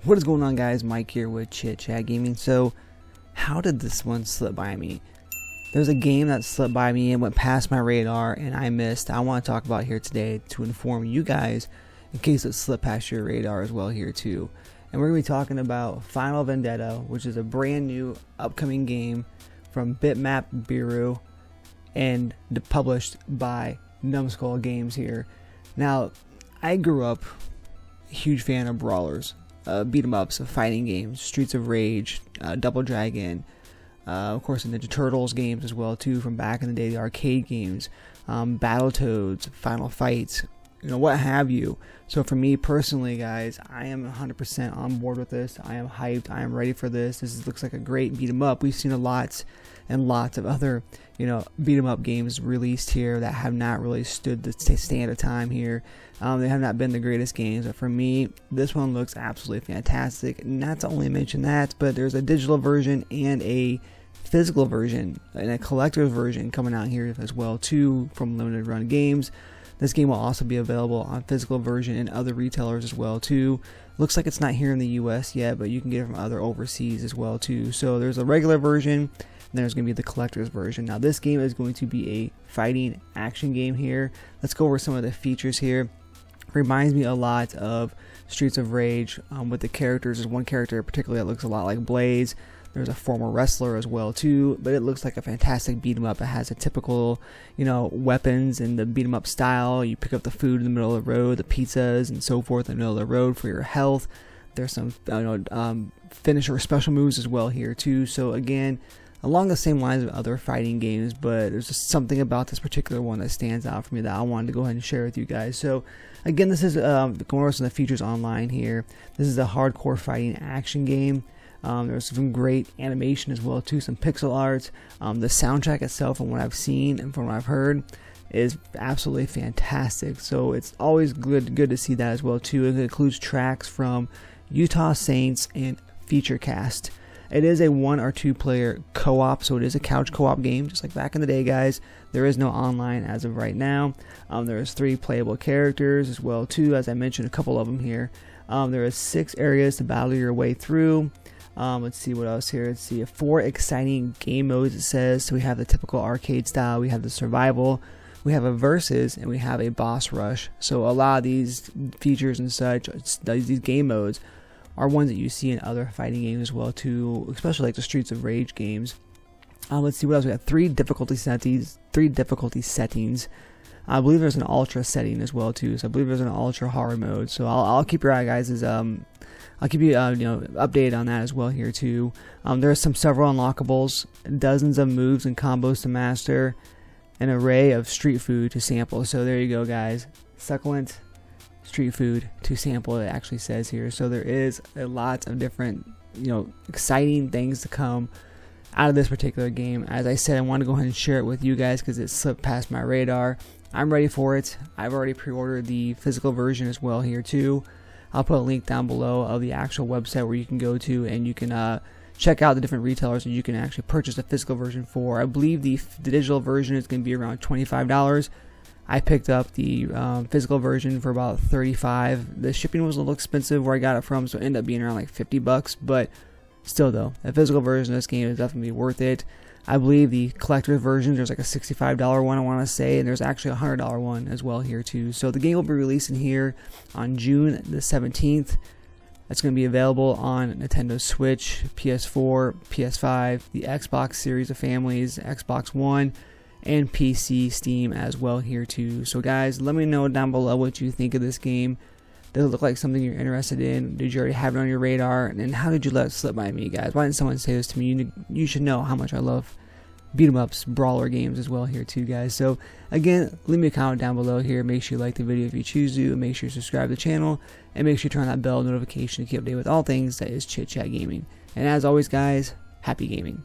What is going on, guys? Mike here with Chit Chat Gaming. So how did this one slip by me? There's a game that slipped by me and went past my radar and I missed. I want to talk about here today to inform you guys in case it slipped past your radar as well here too. And we're going to be talking about Final Vendetta, which is a brand new upcoming game from Bitmap Bureau and published by Numskull games here. Now, I grew up a huge fan of brawlers. Beat 'em ups, fighting games, Streets of Rage, Double Dragon, of course the Ninja Turtles games as well too from back in the day, the arcade games, Battletoads, Final Fights, what have you. So for me personally, guys, I am 100% on board with this. I am hyped. I am ready for this. Looks like a great beat 'em up. We've seen lots and lots of other beat 'em up games released here that have not really stood the stand of time here. They have not been the greatest games, but for me, this one looks absolutely fantastic. Not to only mention that, but there's a digital version and a physical version and a collector's version coming out here as well too from Limited Run Games. This game will also be available on physical version and other retailers as well too. Looks like it's not here in the US yet, but you can get it from other overseas as well too. So there's a regular version, and there's going to be the collector's version. Now this game is going to be a fighting action game here. Let's go over some of the features here. Reminds me a lot of Streets of Rage with the characters. There's one character particularly that looks a lot like Blaze. There's a former wrestler as well too, but it looks like a fantastic beat 'em up. It has a typical, weapons and the beat 'em up style. You pick up the food in the middle of the road, the pizzas and so forth in the middle of the road for your health. There's some finisher special moves as well here too. So again, along the same lines of other fighting games, but there's just something about this particular one that stands out for me that I wanted to go ahead and share with you guys. So again, this is going over some of the features online here. This is a hardcore fighting action game. There's some great animation as well too, some pixel art. The soundtrack itself, from what I've seen and from what I've heard, is absolutely fantastic. So it's always good to see that as well too. It includes tracks from Utah Saints and Feature Cast. It is a 1 or 2 player co-op, so it is a couch co-op game, just like back in the day, guys. There is no online as of right now. There's 3 playable characters as well too, as I mentioned, a couple of them here. There is 6 areas to battle your way through. Let's see what else here. Let's see, 4 exciting game modes, it says. So we have the typical arcade style, we have the survival, we have a versus, and we have a boss rush. So a lot of these features and such, these game modes, are ones that you see in other fighting games as well too, especially like the Streets of Rage games. Let's see what else we got. 3 difficulty settings. I believe there's an ultra setting as well too. So I believe there's an ultra hard mode. So I'll keep your eye, guys. I'll keep you updated on that as well here too. There are several unlockables, dozens of moves and combos to master, an array of street food to sample. So there you go, guys. Succulent street food to sample, it actually says here. So there is a lot of different exciting things to come out of this particular game. As I said, I want to go ahead and share it with you guys because it slipped past my radar. I'm ready for it. I've already pre-ordered the physical version as well here too. I'll put a link down below of the actual website where you can go to and you can check out the different retailers that you can actually purchase the physical version for. I believe the digital version is going to be around $25. I picked up the physical version for about $35. The shipping was a little expensive where I got it from, so it ended up being around like $50. But still, though, the physical version of this game is definitely worth it. I believe the collector's version, there's like a $65 one, I want to say, and there's actually a $100 one as well here too. So the game will be releasing here on June the 17th. It's going to be available on Nintendo Switch, PS4, PS5, the Xbox series of families, Xbox One, and PC, Steam as well here too. So guys, let me know down below what you think of this game. Does it look like something you're interested in? Did you already have it on your radar? And how did you let it slip by me, guys? Why didn't someone say this to me? You should know how much I love beat 'em ups, brawler games as well here too, guys. So again, leave me a comment down below here. Make sure you like the video if you choose to. Make sure you subscribe to the channel, and make sure you turn on that bell notification to keep updated with all things that is Chit Chat Gaming. And as always, guys, happy gaming.